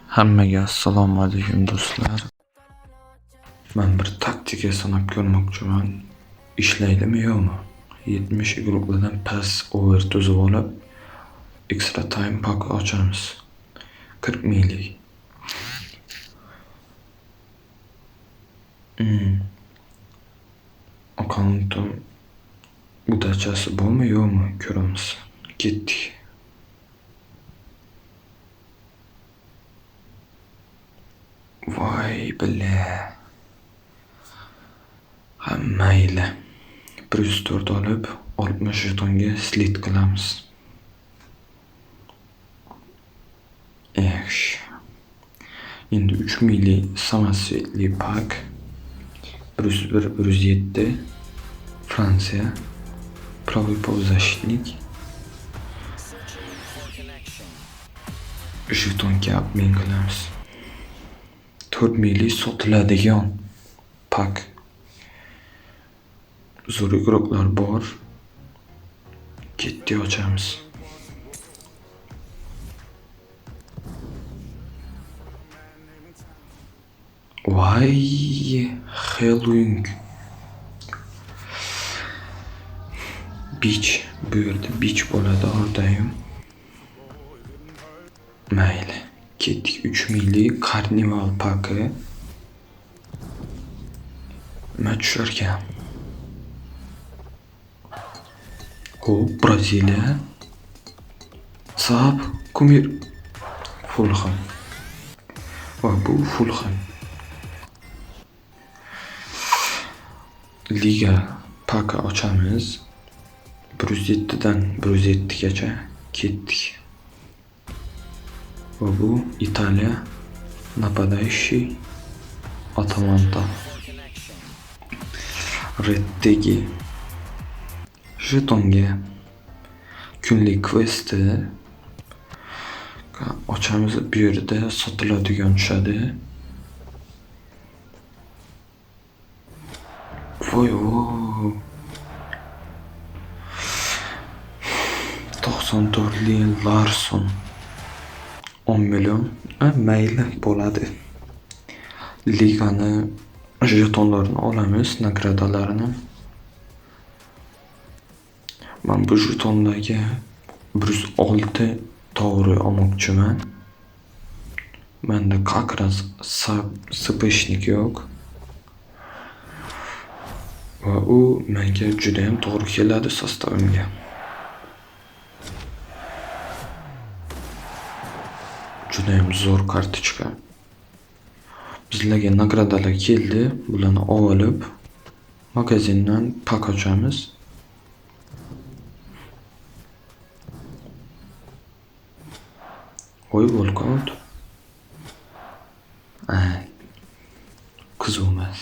Hammaga assalomu alaykum do'stlar. Men bir taktika sanab ko'rmoqchiman. Ishlaydimi yo'qmi? 70 guruhlardan pas over tuzib olib, extra time pack ochamiz. 40 minglik. Akkauntim udachasi bormi yo'qmi ko'ramiz. Ketdik. Voy billa. Mayli. 104 olib 60 jetonga slit qilamiz. Yaxshi. Endi 3 minglik samosvetli pak. 101, 107. Fransiya. Правый полузащитник. Jetonga обмен qilamiz. 4 minglik sotiladigan pak. Zo'r guruhlar bor. Ketdi ochamiz. Voy, Halloween. Beach, bu yerda beach bo'ladi ordayim. Mayli, ketdik. 3 minglik karnival paki. Nima tushirgan? Hop, Braziliya. Sab, kumir. Fulham. Va bu Fulham. Liga paki ochamiz. 107dan 107gacha ketdik. Va bu Italiya нападающий Atalanta. Rettegi. Jetonga kunlik questi ochamiz. Bu yerda sotiladigan tushadi. Voy, 94 Larson 10 million. Mayli bo'ladi. Ligani jetonlarini olamiz, nagradalarini. Men bu jetonlarga 106 to'g'ri olmoqchiman. Menda как раз spishnik yo'q. Va u menga juda ham to'g'ri keladi sostavimga. Juda ham zo'r kartochka. Bizlarga nagradalar keldi. Bularni olib magazindan pak ochamiz. Voy, walkout. Qiziqmas.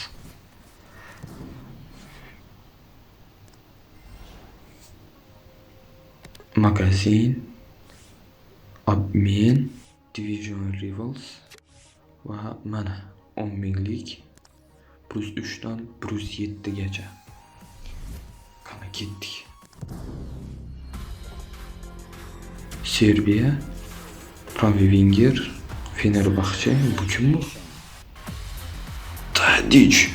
Magazin, обмен, Division Rivals va mana 10 minglik plus 3dan plus 7gacha. Qani ketdik. Serbiya, Pravый winger, Fenerbahçe. Bu kim bu? Tadic.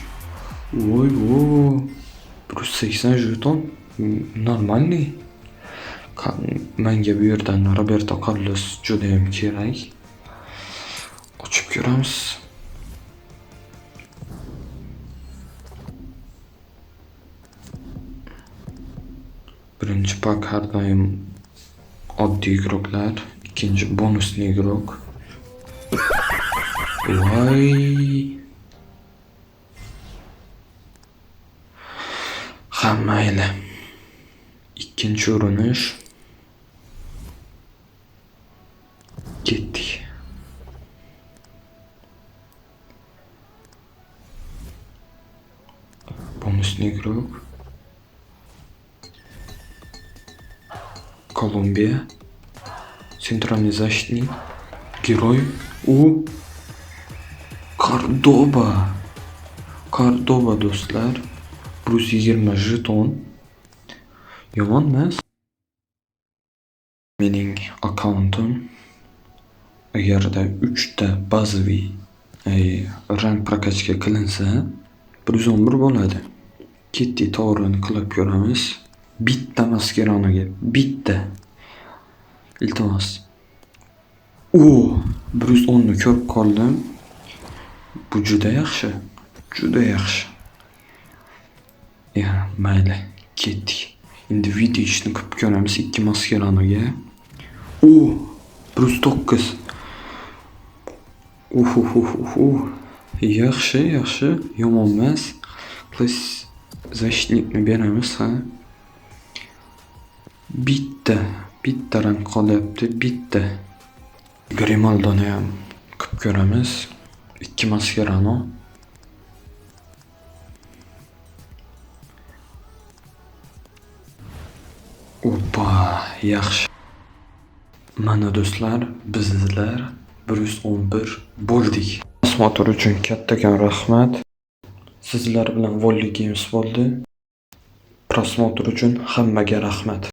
Voy, plus 80 jeton. Normalniy. Menga bu yerdan Roberto Carlos juda ham kerak. Ochib ko'ramiz. Birinchi pak har doim oddiy guruhlar, ikkinchi bonusli guruh. Voy. Mayli. Ikkinchi urinish. Ketdik. Bonusli guruh. Kolumbiya. Центральный защитник. Герой. Cordoba do'stlar. Plus 20 jeton. Yomon emas. Mening akkauntim Agarda 3 ta bazaviy rang prokachka qilinsa 111 bo'ladi. Ketdik, to'g'rini qilib ko'ramiz. Bitta maskaroniga bitta. Iltimos. 110 ni ko'rib qoldim. Bu juda yaxshi. Juda yaxshi. Mayli, ketdik. Endi video ishni qilib ko'ramiz 2 maskaroniga. 109. Yaxshi, yomon emas. Plus защитникni beramiz, ha. Bitta rang qolyapti, bitta. Grimaldoni ham qilib ko'ramiz. 2 maskarani. Yaxshi. Mana do'stlar, bizlar 111 bo'ldik. Prosmotr uchun kattakon rahmat. Sizlar bilan Volley Games bo'ldi. Prosmotr uchun hammaga rahmat.